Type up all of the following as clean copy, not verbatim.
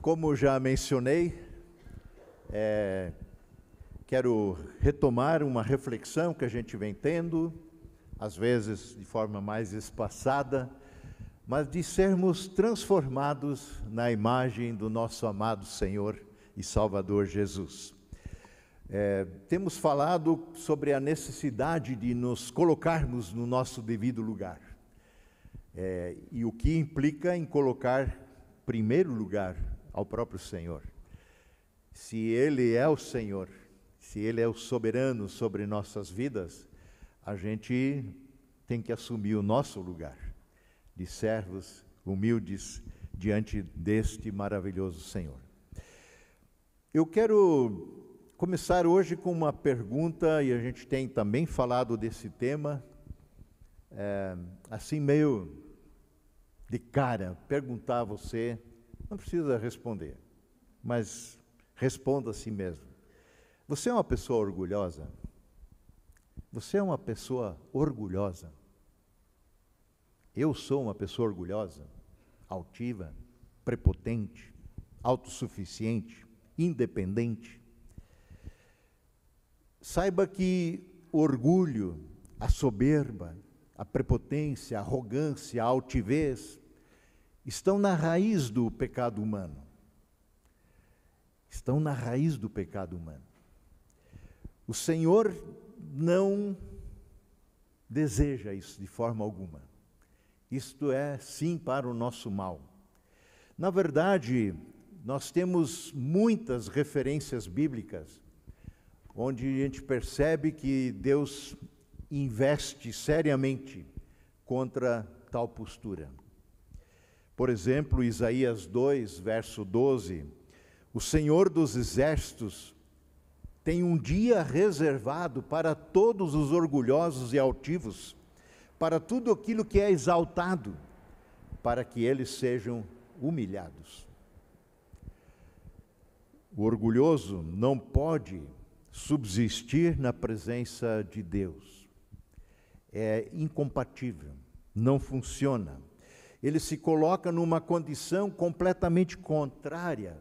Como já mencionei, quero retomar uma reflexão que a gente vem tendo, às vezes de forma mais espaçada, mas de sermos transformados na imagem do nosso amado Senhor e Salvador Jesus. Temos falado sobre a necessidade de nos colocarmos no nosso devido lugar, e o que implica em colocar primeiro lugar ao próprio Senhor. Se Ele é o Senhor, se Ele é o soberano sobre nossas vidas, a gente tem que assumir o nosso lugar de servos humildes diante deste maravilhoso Senhor. Eu quero começar hoje com uma pergunta, e a gente tem também falado desse tema, assim meio de cara, perguntar a você, não precisa responder, mas responda a si mesmo. Você é uma pessoa orgulhosa? Você é uma pessoa orgulhosa? Eu sou uma pessoa orgulhosa, altiva, prepotente, autossuficiente, independente. Saiba que o orgulho, a soberba, a prepotência, a arrogância, a altivez estão na raiz do pecado humano. Estão na raiz do pecado humano. O Senhor não deseja isso de forma alguma. Isto é, sim, para o nosso mal. Na verdade, nós temos muitas referências bíblicas onde a gente percebe que Deus investe seriamente contra tal postura. Por exemplo, Isaías 2, verso 12, o Senhor dos Exércitos tem um dia reservado para todos os orgulhosos e altivos, para tudo aquilo que é exaltado, para que eles sejam humilhados. O orgulhoso não pode subsistir na presença de Deus. É incompatível, não funciona. Ele se coloca numa condição completamente contrária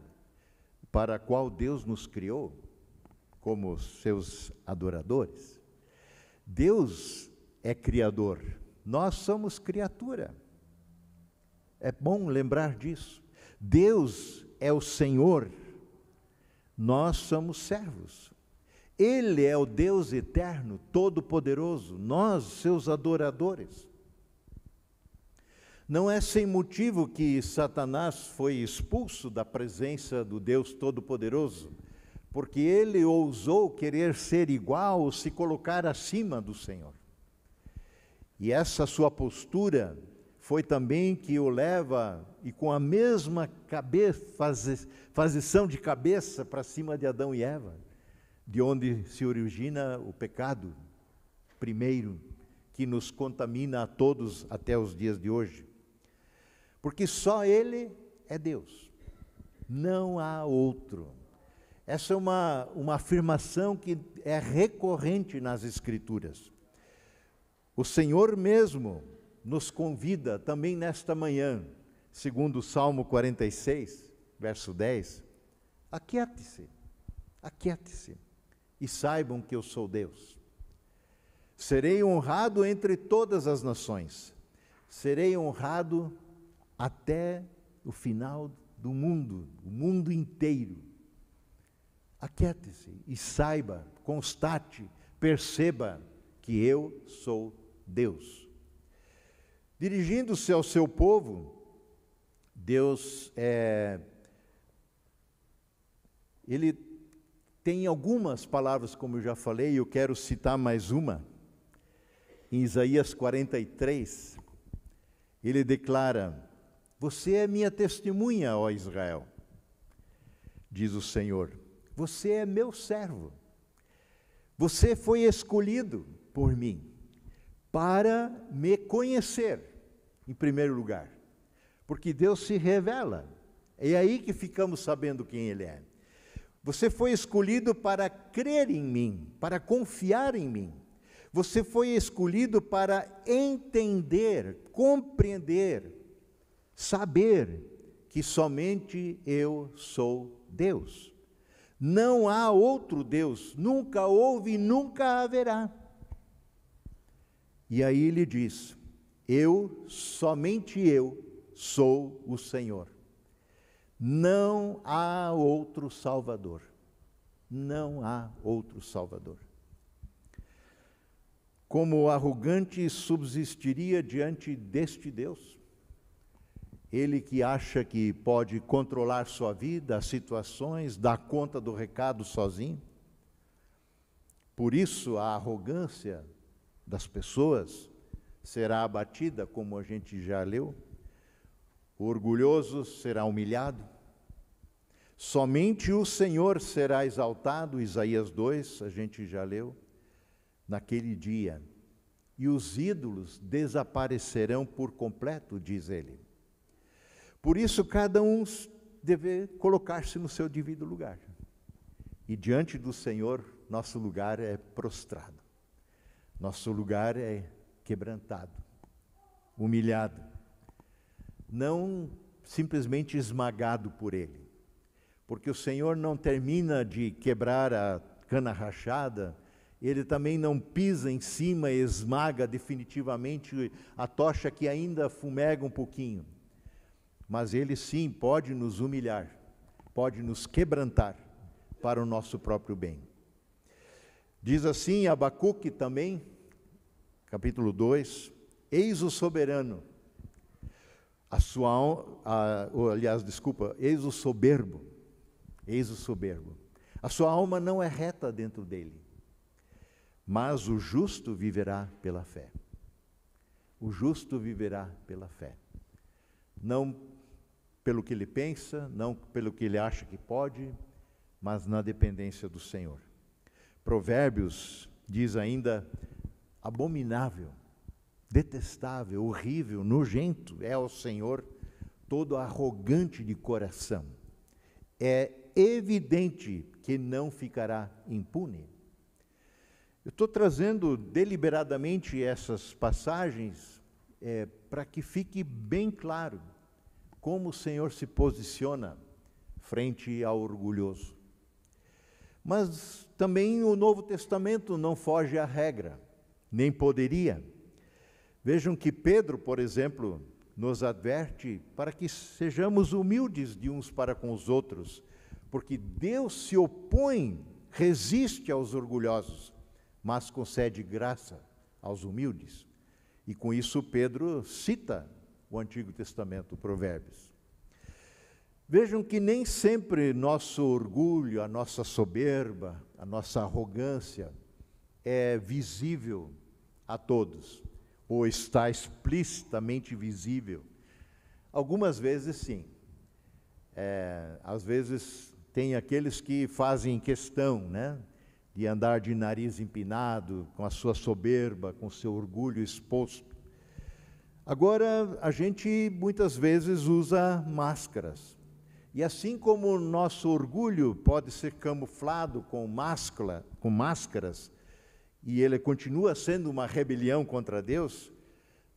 para a qual Deus nos criou, como seus adoradores. Deus é criador, nós somos criatura. É bom lembrar disso. Deus é o Senhor, nós somos servos. Ele é o Deus eterno, todo-poderoso, nós, seus adoradores. Não é sem motivo que Satanás foi expulso da presença do Deus Todo-Poderoso, porque ele ousou querer ser igual ou se colocar acima do Senhor. E essa sua postura foi também que o leva, e com a mesma fazição de cabeça para cima de Adão e Eva, de onde se origina o pecado primeiro, que nos contamina a todos até os dias de hoje. Porque só Ele é Deus, não há outro. Essa é uma afirmação que é recorrente nas Escrituras. O Senhor mesmo nos convida também nesta manhã, segundo o Salmo 46, verso 10, aquiete-se e saibam que eu sou Deus. Serei honrado entre todas as nações, serei honrado até o final do mundo, o mundo inteiro. Aquiete-se e saiba, constate, perceba que eu sou Deus. Dirigindo-se ao seu povo, Deus Ele tem algumas palavras, como eu já falei, e eu quero citar mais uma. Em Isaías 43, ele declara: você é minha testemunha, ó Israel, diz o Senhor, você é meu servo, você foi escolhido por mim, para me conhecer, em primeiro lugar, porque Deus se revela, é aí que ficamos sabendo quem Ele é. Você foi escolhido para crer em mim, para confiar em mim. Você foi escolhido para entender, compreender, saber que somente eu sou Deus. Não há outro Deus, nunca houve e nunca haverá. E aí ele diz: somente eu sou o Senhor. Não há outro Salvador. Não há outro Salvador. Como arrogante subsistiria diante deste Deus? Ele que acha que pode controlar sua vida, as situações, dar conta do recado sozinho. Por isso a arrogância das pessoas será abatida, como a gente já leu. O orgulhoso será humilhado. Somente o Senhor será exaltado, Isaías 2, a gente já leu, naquele dia. E os ídolos desaparecerão por completo, diz ele. Por isso, cada um deve colocar-se no seu devido lugar. E diante do Senhor, nosso lugar é prostrado. Nosso lugar é quebrantado, humilhado. Não simplesmente esmagado por Ele. Porque o Senhor não termina de quebrar a cana rachada, Ele também não pisa em cima e esmaga definitivamente a tocha que ainda fumega um pouquinho. Mas Ele sim pode nos humilhar, pode nos quebrantar para o nosso próprio bem. Diz assim Abacuque também, capítulo 2, eis o soberano, eis o soberbo, a sua alma não é reta dentro dele, mas o justo viverá pela fé. O justo viverá pela fé. Não pelo que ele pensa, não pelo que ele acha que pode, mas na dependência do Senhor. Provérbios diz ainda: abominável, detestável, horrível, nojento é ao Senhor todo arrogante de coração. É evidente que não ficará impune. Eu estou trazendo deliberadamente essas passagens para que fique bem claro como o Senhor se posiciona frente ao orgulhoso. Mas também o Novo Testamento não foge à regra, nem poderia. Vejam que Pedro, por exemplo, nos adverte para que sejamos humildes de uns para com os outros, porque Deus se opõe, resiste aos orgulhosos, mas concede graça aos humildes. E com isso Pedro cita o Antigo Testamento, Provérbios. Vejam que nem sempre nosso orgulho, a nossa soberba, a nossa arrogância é visível a todos, ou está explicitamente visível. Algumas vezes sim. Às vezes tem aqueles que fazem questão, de andar de nariz empinado, com a sua soberba, com o seu orgulho exposto. Agora, a gente muitas vezes usa máscaras. E assim como o nosso orgulho pode ser camuflado com máscaras, e ele continua sendo uma rebelião contra Deus,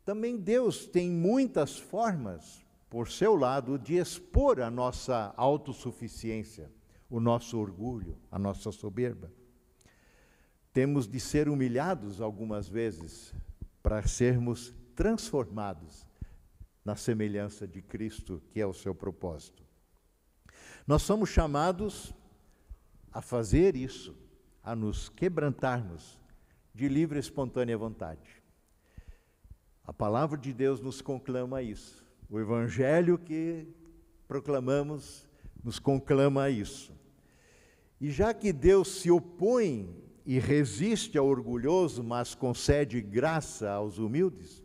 também Deus tem muitas formas, por seu lado, de expor a nossa autossuficiência, o nosso orgulho, a nossa soberba. Temos de ser humilhados algumas vezes para sermos transformados na semelhança de Cristo, que é o seu propósito. Nós somos chamados a fazer isso, a nos quebrantarmos de livre e espontânea vontade. A palavra de Deus nos conclama a isso. O Evangelho que proclamamos nos conclama a isso. E já que Deus se opõe e resiste ao orgulhoso, mas concede graça aos humildes,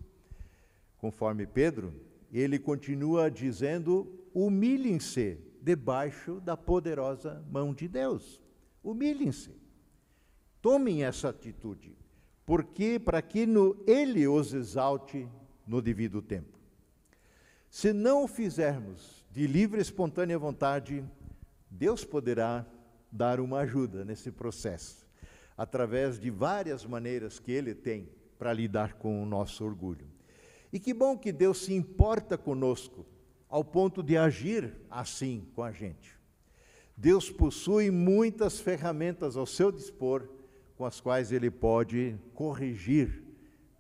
conforme Pedro, ele continua dizendo: humilhem-se debaixo da poderosa mão de Deus. Humilhem-se. Tomem essa atitude, porque para que Ele os exalte no devido tempo. Se não o fizermos de livre e espontânea vontade, Deus poderá dar uma ajuda nesse processo, através de várias maneiras que Ele tem para lidar com o nosso orgulho. E que bom que Deus se importa conosco, ao ponto de agir assim com a gente. Deus possui muitas ferramentas ao seu dispor, com as quais Ele pode corrigir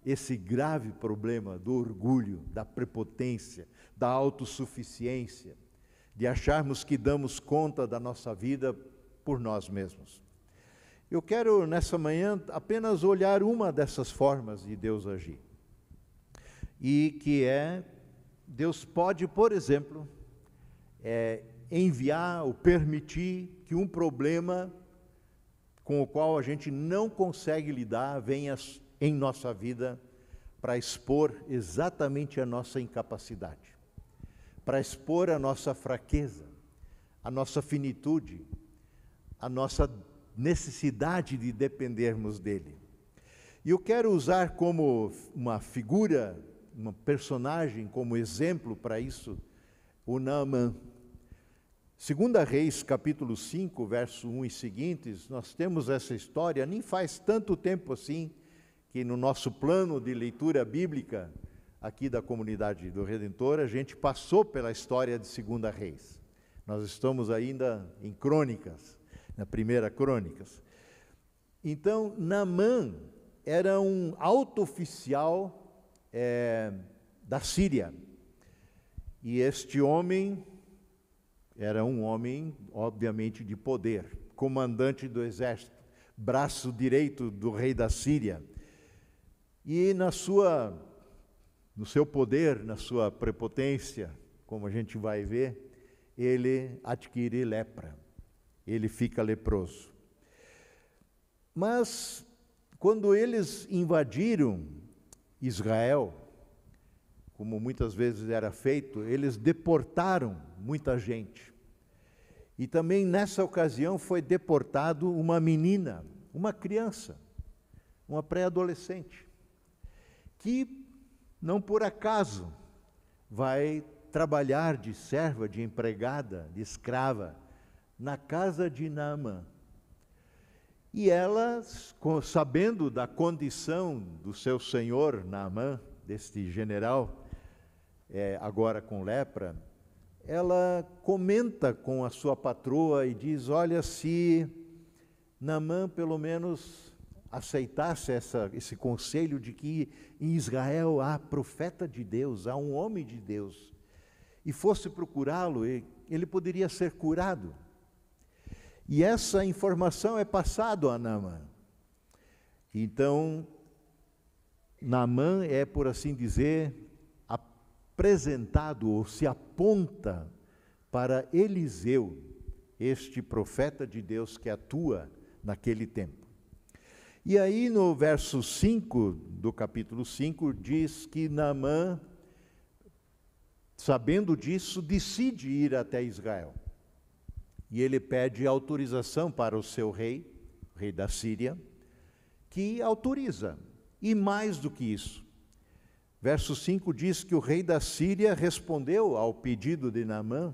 esse grave problema do orgulho, da prepotência, da autossuficiência, de acharmos que damos conta da nossa vida por nós mesmos. Eu quero, nessa manhã, apenas olhar uma dessas formas de Deus agir. E que é, Deus pode, por exemplo, enviar ou permitir que um problema com o qual a gente não consegue lidar venha em nossa vida para expor exatamente a nossa incapacidade, para expor a nossa fraqueza, a nossa finitude, a nossa necessidade de dependermos dele. E eu quero usar como uma figura, uma personagem, como exemplo para isso, o Naamã. 2 Reis, capítulo 5, verso 1 e seguintes, nós temos essa história, nem faz tanto tempo assim, que no nosso plano de leitura bíblica, aqui da Comunidade do Redentor, a gente passou pela história de 2 Reis. Nós estamos ainda em Crônicas, na primeira Crônicas. Então, Naamã era um alto oficial da Síria. E este homem era um homem, obviamente, de poder, comandante do exército, braço direito do rei da Síria. E no seu poder, na sua prepotência, como a gente vai ver, ele adquire lepra, ele fica leproso. Mas, quando eles invadiram Israel, como muitas vezes era feito, eles deportaram muita gente. E também nessa ocasião foi deportado uma menina, uma criança, uma pré-adolescente, que não por acaso vai trabalhar de serva, de empregada, de escrava, na casa de Naamã. E ela, sabendo da condição do seu senhor Naamã, deste general, agora com lepra, ela comenta com a sua patroa e diz: olha, se Naamã pelo menos aceitasse esse conselho de que em Israel há profeta de Deus, há um homem de Deus, e fosse procurá-lo, ele poderia ser curado. E essa informação é passada a Naamã. Então, Naamã é, por assim dizer, apresentado ou se aponta para Eliseu, este profeta de Deus que atua naquele tempo. E aí no verso 5 do capítulo 5 diz que Naamã, sabendo disso, decide ir até Israel. E ele pede autorização para o seu rei, o rei da Síria, que autoriza. E mais do que isso, verso 5 diz que o rei da Síria respondeu ao pedido de Naamã: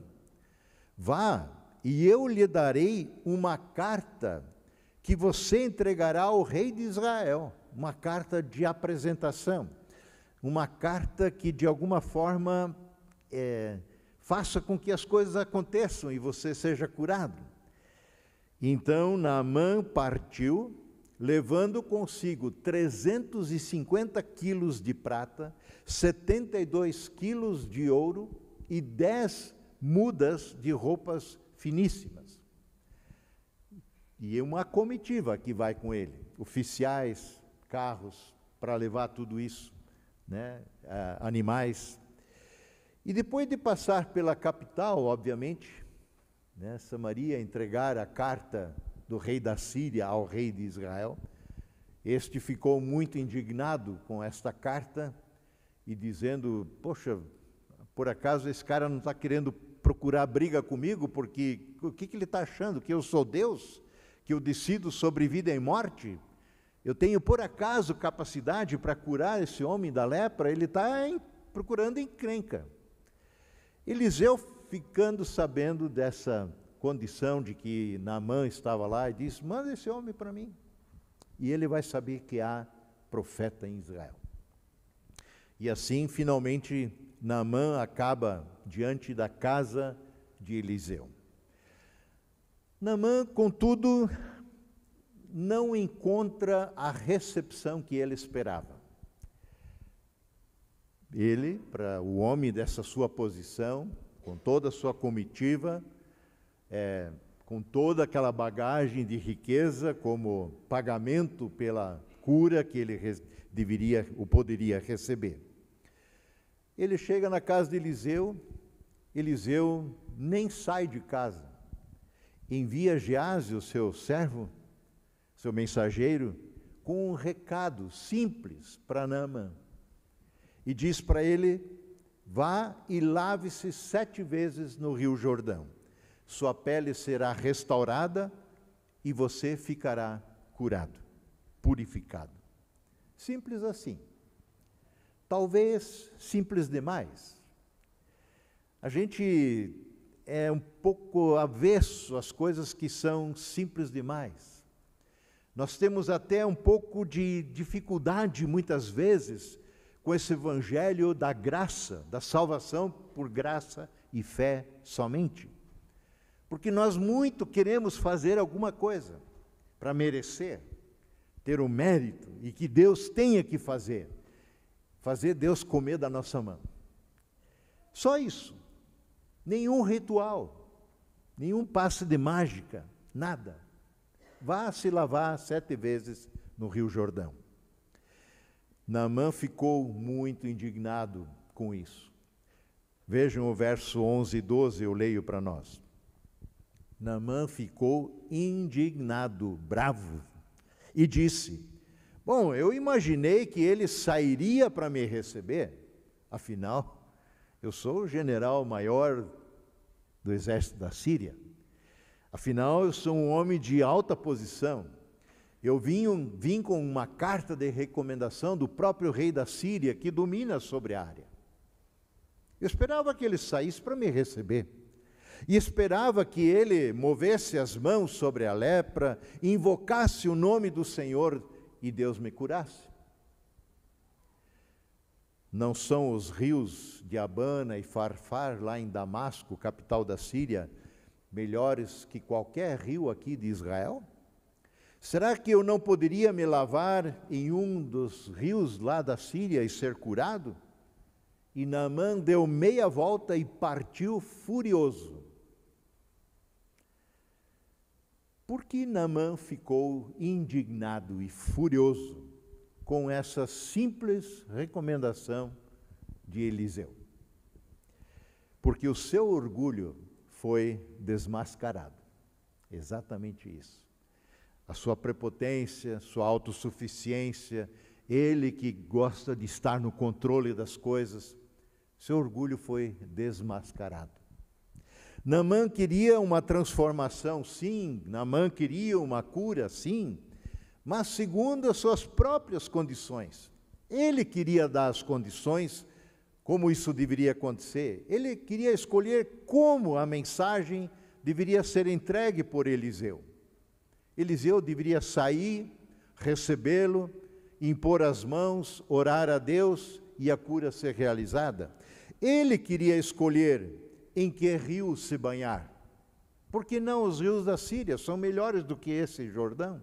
vá, e eu lhe darei uma carta que você entregará ao rei de Israel, uma carta de apresentação, uma carta que de alguma forma faça com que as coisas aconteçam e você seja curado. Então Naamã partiu, levando consigo 350 quilos de prata, 72 quilos de ouro e 10 mudas de roupas finíssimas. E uma comitiva que vai com ele, oficiais, carros, para levar tudo isso, animais. E depois de passar pela capital, obviamente, Samaria, entregar a carta do rei da Síria ao rei de Israel, este ficou muito indignado com esta carta e dizendo: poxa, por acaso esse cara não está querendo procurar briga comigo, porque o que ele está achando? Que eu sou Deus? Que eu decido sobre vida e morte? Eu tenho por acaso capacidade para curar esse homem da lepra? Ele está procurando encrenca. Eliseu, ficando sabendo dessa condição de que Naamã estava lá, e disse: manda esse homem para mim, e ele vai saber que há profeta em Israel. E assim, finalmente, Naamã acaba diante da casa de Eliseu. Naamã, contudo, não encontra a recepção que ele esperava. Ele, para o homem dessa sua posição, com toda a sua comitiva, com toda aquela bagagem de riqueza como pagamento pela cura que ele deveria ou poderia receber. Ele chega na casa de Eliseu, Eliseu nem sai de casa. Envia Geazi, o seu servo, seu mensageiro, com um recado simples para Naamã. E diz para ele: vá e lave-se 7 vezes no rio Jordão. Sua pele será restaurada e você ficará curado, purificado. Simples assim. Talvez simples demais. A gente é um pouco avesso às coisas que são simples demais. Nós temos até um pouco de dificuldade, muitas vezes, com esse evangelho da graça, da salvação por graça e fé somente. Porque nós muito queremos fazer alguma coisa para merecer, ter o mérito, e que Deus tenha que fazer Deus comer da nossa mão. Só isso. Nenhum ritual, nenhum passe de mágica, nada. Vá se lavar 7 vezes no rio Jordão. Naamã ficou muito indignado com isso. Vejam o verso 11 e 12, eu leio para nós. Naamã ficou indignado, bravo, e disse: bom, eu imaginei que ele sairia para me receber, afinal, eu sou o general maior do exército da Síria. Afinal, eu sou um homem de alta posição. Eu vim com uma carta de recomendação do próprio rei da Síria, que domina sobre a área. Eu esperava que ele saísse para me receber. E esperava que ele movesse as mãos sobre a lepra, invocasse o nome do Senhor e Deus me curasse. Não são os rios de Abana e Farfar, lá em Damasco, capital da Síria, melhores que qualquer rio aqui de Israel? Será que eu não poderia me lavar em um dos rios lá da Síria e ser curado? E Naamã deu meia volta e partiu furioso. Por que Naamã ficou indignado e furioso com essa simples recomendação de Eliseu? Porque o seu orgulho foi desmascarado. Exatamente isso. A sua prepotência, sua autossuficiência, ele que gosta de estar no controle das coisas, seu orgulho foi desmascarado. Naamã queria uma transformação, sim. Naamã queria uma cura, sim. Mas segundo as suas próprias condições. Ele queria dar as condições, como isso deveria acontecer. Ele queria escolher como a mensagem deveria ser entregue por Eliseu. Eliseu deveria sair, recebê-lo, impor as mãos, orar a Deus e a cura ser realizada. Ele queria escolher em que rio se banhar. Por que não os rios da Síria? São melhores do que esse Jordão.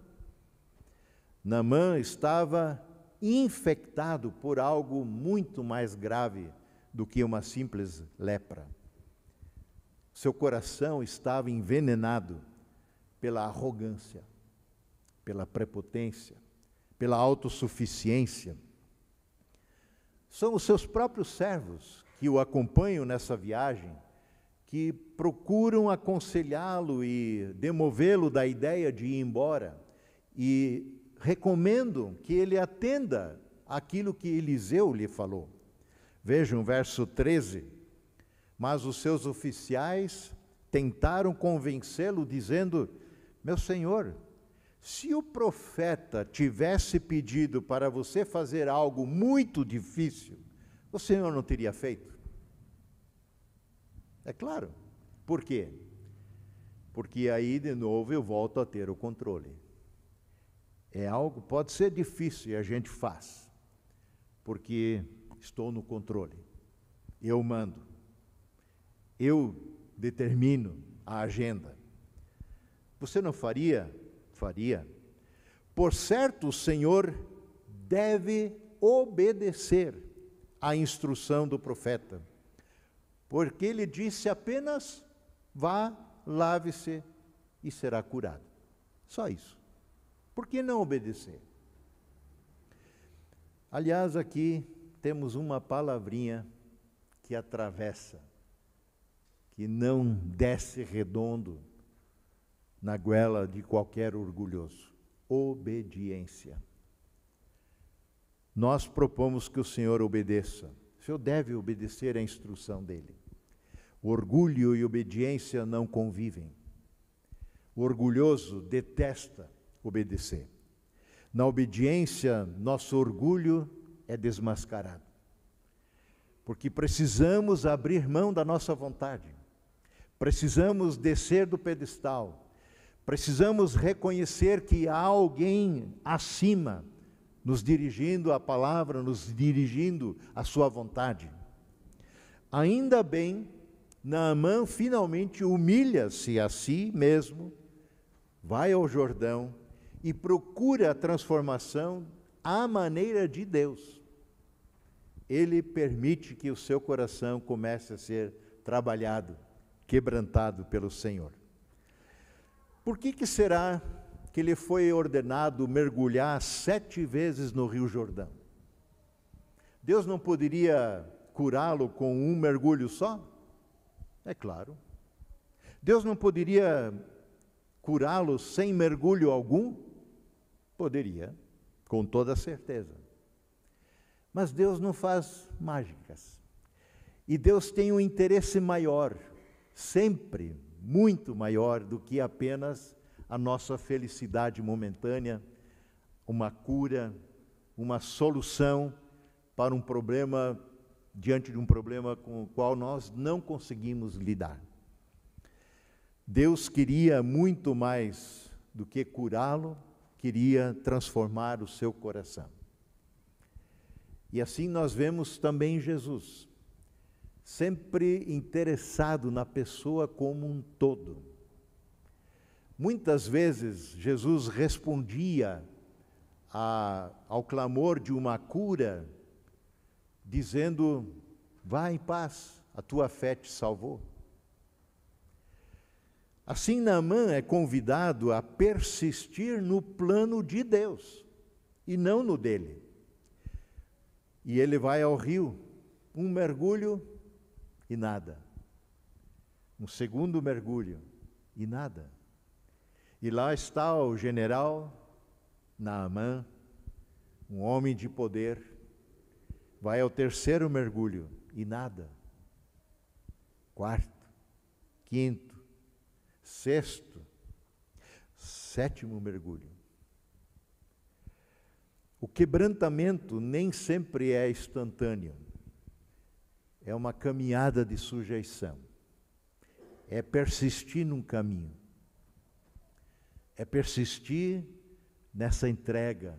Naamã estava infectado por algo muito mais grave do que uma simples lepra. Seu coração estava envenenado pela arrogância, pela prepotência, pela autossuficiência. São os seus próprios servos que o acompanham nessa viagem, que procuram aconselhá-lo e demovê-lo da ideia de ir embora, e recomendam que ele atenda aquilo que Eliseu lhe falou. Vejam o verso 13. Mas os seus oficiais tentaram convencê-lo, dizendo: meu senhor, se o profeta tivesse pedido para você fazer algo muito difícil, o senhor não teria feito? É claro. Por quê? Porque aí, de novo, eu volto a ter o controle. É algo, pode ser difícil e a gente faz, porque estou no controle. eu mando, eu determino a agenda. Você não faria? Faria. Por certo, o Senhor deve obedecer à instrução do profeta, porque ele disse apenas: vá, lave-se e será curado. Só isso. Por que não obedecer? Aliás, aqui temos uma palavrinha que atravessa, que não desce redondo na goela de qualquer orgulhoso: obediência. Nós propomos que o Senhor obedeça. O Senhor deve obedecer à instrução dele. O orgulho e obediência não convivem. O orgulhoso detesta obedecer. Na obediência, nosso orgulho é desmascarado. Porque precisamos abrir mão da nossa vontade. Precisamos descer do pedestal. Precisamos reconhecer que há alguém acima, nos dirigindo a palavra, nos dirigindo a sua vontade. Ainda bem, Naamã finalmente humilha-se a si mesmo, vai ao Jordão e procura a transformação à maneira de Deus. Ele permite que o seu coração comece a ser trabalhado, quebrantado pelo Senhor. Por que será que ele foi ordenado mergulhar 7 vezes no Rio Jordão? Deus não poderia curá-lo com um mergulho só? É claro. Deus não poderia curá-lo sem mergulho algum? Poderia, com toda certeza. Mas Deus não faz mágicas. E Deus tem um interesse maior, sempre muito maior do que apenas a nossa felicidade momentânea, uma cura, uma solução para um problema, diante de um problema com o qual nós não conseguimos lidar. Deus queria muito mais do que curá-lo, queria transformar o seu coração. E assim nós vemos também Jesus, sempre interessado na pessoa como um todo. Muitas vezes Jesus respondia ao clamor de uma cura, dizendo: vá em paz, a tua fé te salvou. Assim, Naamã é convidado a persistir no plano de Deus e não no dele. E ele vai ao rio, um mergulho e nada. Um segundo mergulho e nada. E lá está o general Naamã, um homem de poder, vai ao terceiro mergulho e nada. Quarto, quinto, sexto, sétimo mergulho. O quebrantamento nem sempre é instantâneo. É uma caminhada de sujeição. É persistir num caminho. É persistir nessa entrega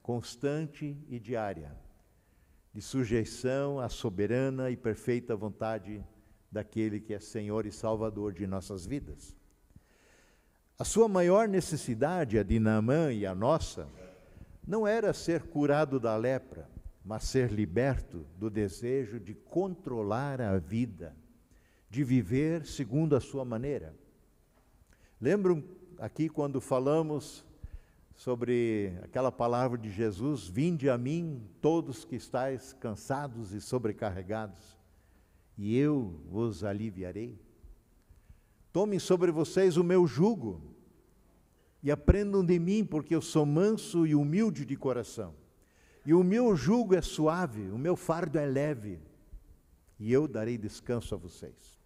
constante e diária, de sujeição à soberana e perfeita vontade daquele que é Senhor e Salvador de nossas vidas. A sua maior necessidade, a de Naamã e a nossa, não era ser curado da lepra, mas ser liberto do desejo de controlar a vida, de viver segundo a sua maneira. Lembram aqui quando falamos sobre aquela palavra de Jesus: vinde a mim todos que estáis cansados e sobrecarregados, e eu vos aliviarei. Tomem sobre vocês o meu jugo e aprendam de mim, porque eu sou manso e humilde de coração. E o meu jugo é suave, o meu fardo é leve, e eu darei descanso a vocês.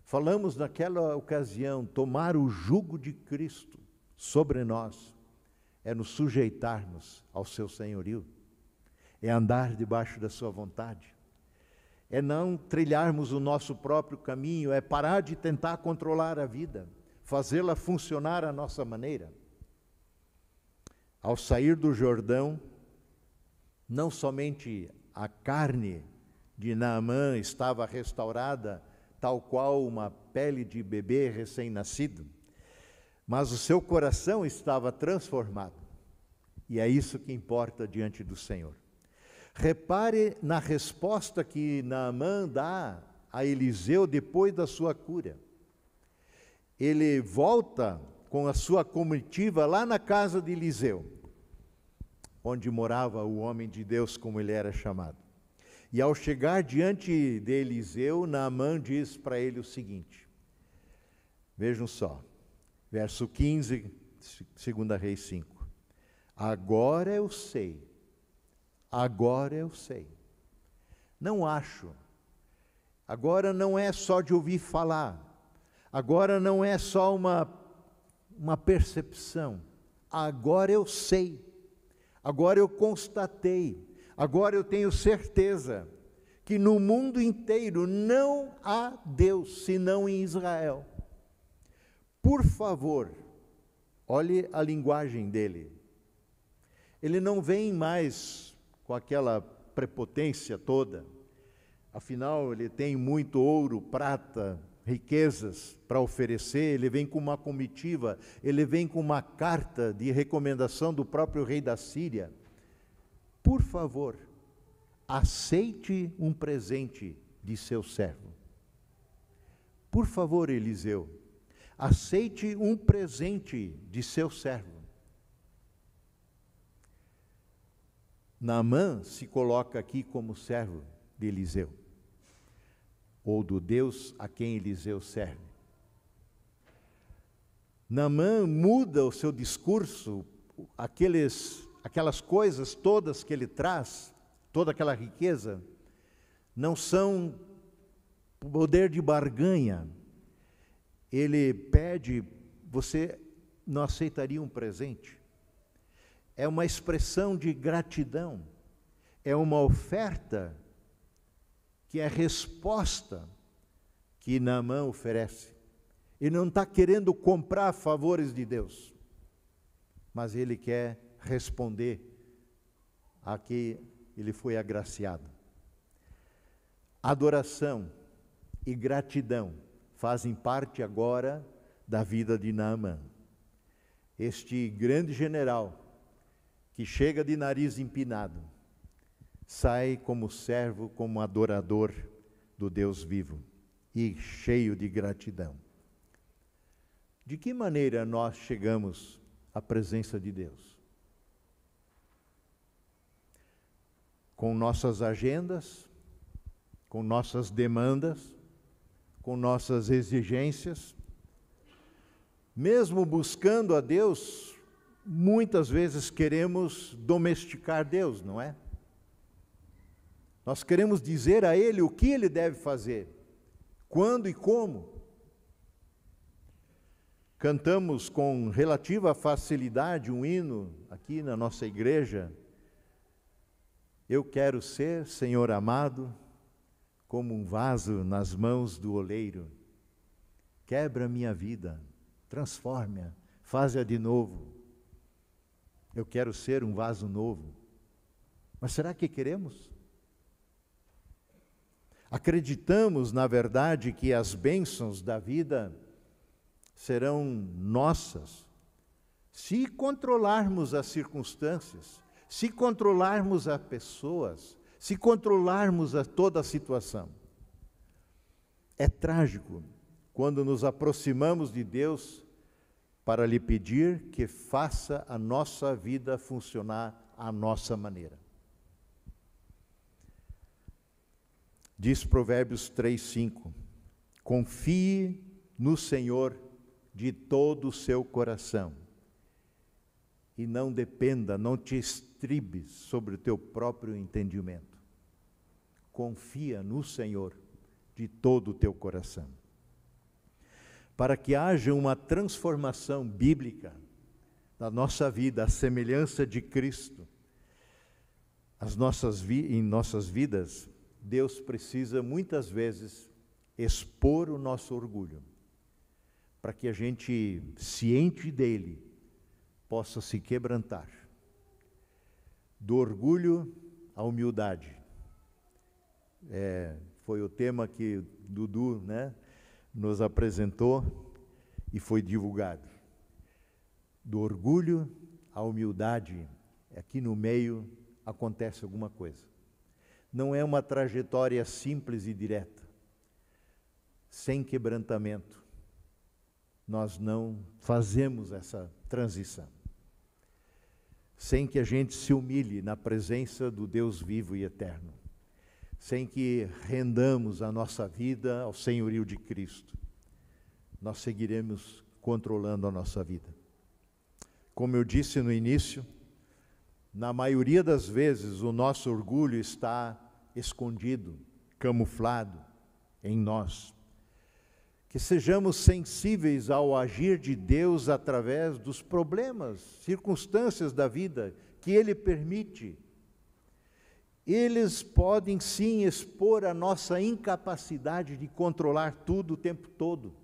Falamos naquela ocasião, tomar o jugo de Cristo sobre nós é nos sujeitarmos ao seu senhorio, é andar debaixo da sua vontade, é não trilharmos o nosso próprio caminho, é parar de tentar controlar a vida, fazê-la funcionar à nossa maneira. Ao sair do Jordão, não somente a carne de Naamã estava restaurada, tal qual uma pele de bebê recém-nascido, mas o seu coração estava transformado. E é isso que importa diante do Senhor. Repare na resposta que Naamã dá a Eliseu depois da sua cura. Ele volta com a sua comitiva lá na casa de Eliseu, onde morava o homem de Deus, como ele era chamado. E ao chegar diante de Eliseu, Naamã diz para ele o seguinte, vejam só, verso 15, 2 Reis 5. Agora eu sei, não acho, agora não é só de ouvir falar, agora não é só uma percepção, agora eu sei, agora eu constatei, agora eu tenho certeza que no mundo inteiro não há Deus senão em Israel. Por favor, olhe a linguagem dele. Ele não vem mais com aquela prepotência toda, afinal ele tem muito ouro, prata, riquezas para oferecer, ele vem com uma comitiva, ele vem com uma carta de recomendação do próprio rei da Síria. Por favor, aceite um presente de seu servo. Por favor, Eliseu, aceite um presente de seu servo. Naamã se coloca aqui como servo de Eliseu, ou do Deus a quem Eliseu serve. Naamã muda o seu discurso, aquelas coisas todas que ele traz, toda aquela riqueza, não são poder de barganha. Ele pede, você não aceitaria um presente? É uma expressão de gratidão, é uma oferta que é resposta que Naamã oferece. Ele não está querendo comprar favores de Deus, mas ele quer responder a que ele foi agraciado. Adoração e gratidão fazem parte agora da vida de Naamã. Este grande general, que chega de nariz empinado, sai como servo, como adorador do Deus vivo e cheio de gratidão. De que maneira nós chegamos à presença de Deus? Com nossas agendas, com nossas demandas, com nossas exigências, mesmo buscando a Deus, muitas vezes queremos domesticar Deus, não é? Nós queremos dizer a Ele o que Ele deve fazer, quando e como. Cantamos com relativa facilidade um hino aqui na nossa igreja. Eu quero ser, Senhor amado, como um vaso nas mãos do oleiro. Quebra minha vida, transforma-a, faz-a de novo. Eu quero ser um vaso novo. Mas será que queremos? Acreditamos, na verdade, que as bênçãos da vida serão nossas se controlarmos as circunstâncias, se controlarmos as pessoas, se controlarmos toda a situação. É trágico quando nos aproximamos de Deus para lhe pedir que faça a nossa vida funcionar à nossa maneira. Diz Provérbios 3:5, confie no Senhor de todo o seu coração e não dependa, não te estribes sobre o teu próprio entendimento. Confia no Senhor de todo o teu coração. Para que haja uma transformação bíblica da nossa vida, à semelhança de Cristo, em nossas vidas, Deus precisa muitas vezes expor o nosso orgulho, para que a gente, ciente dele, possa se quebrantar. Do orgulho à humildade, Foi o tema que Dudu, nos apresentou e foi divulgado. Do orgulho à humildade, aqui no meio acontece alguma coisa. Não é uma trajetória simples e direta. Sem quebrantamento, nós não fazemos essa transição. Sem que a gente se humilhe na presença do Deus vivo e eterno. Sem que rendamos a nossa vida ao senhorio de Cristo, nós seguiremos controlando a nossa vida. Como eu disse no início, na maioria das vezes o nosso orgulho está escondido, camuflado em nós. Que sejamos sensíveis ao agir de Deus através dos problemas, circunstâncias da vida que Ele permite. Eles podem sim expor a nossa incapacidade de controlar tudo o tempo todo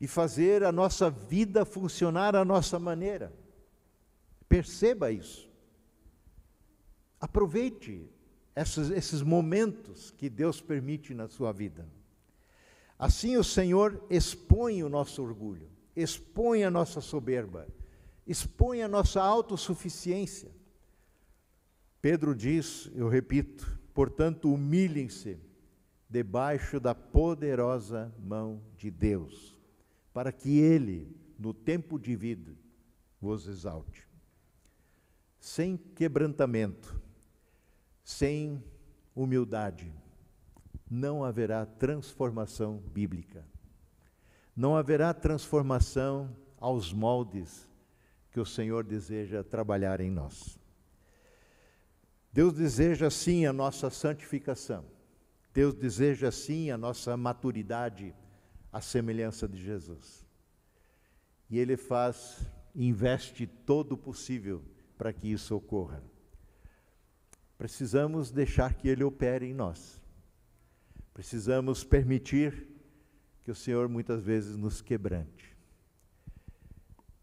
e fazer a nossa vida funcionar à nossa maneira. Perceba isso. Aproveite esses momentos que Deus permite na sua vida. Assim o Senhor expõe o nosso orgulho, expõe a nossa soberba, expõe a nossa autossuficiência. Pedro diz, eu repito, portanto, humilhem-se debaixo da poderosa mão de Deus, para que Ele, no tempo de vida, vos exalte. Sem quebrantamento, sem humildade, não haverá transformação bíblica. Não haverá transformação aos moldes que o Senhor deseja trabalhar em nós. Deus deseja sim a nossa santificação. Deus deseja sim a nossa maturidade à semelhança de Jesus. E Ele investe todo o possível para que isso ocorra. Precisamos deixar que Ele opere em nós. Precisamos permitir que o Senhor muitas vezes nos quebrante.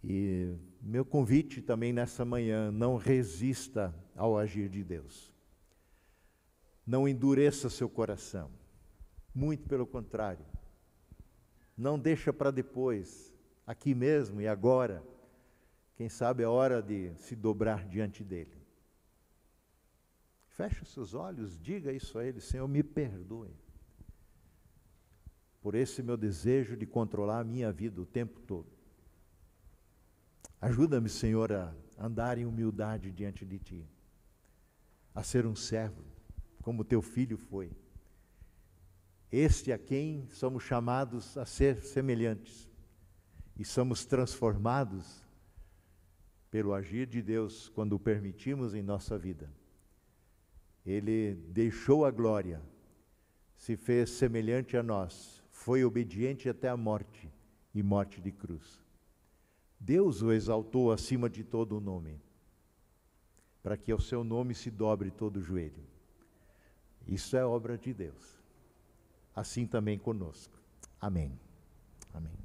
E meu convite também nessa manhã, não resista ao agir de Deus. Não endureça seu coração. Muito pelo contrário. Não deixa para depois, aqui mesmo e agora. Quem sabe é hora de se dobrar diante dele. Feche os seus olhos, diga isso a Ele: Senhor, me perdoe por esse meu desejo de controlar a minha vida o tempo todo. Ajuda-me, Senhor, a andar em humildade diante de Ti, a ser um servo, como Teu Filho foi. Este a quem somos chamados a ser semelhantes e somos transformados pelo agir de Deus quando o permitimos em nossa vida. Ele deixou a glória, se fez semelhante a nós, foi obediente até a morte e morte de cruz. Deus o exaltou acima de todo o nome, para que ao seu nome se dobre todo o joelho. Isso é obra de Deus. Assim também conosco. Amém. Amém.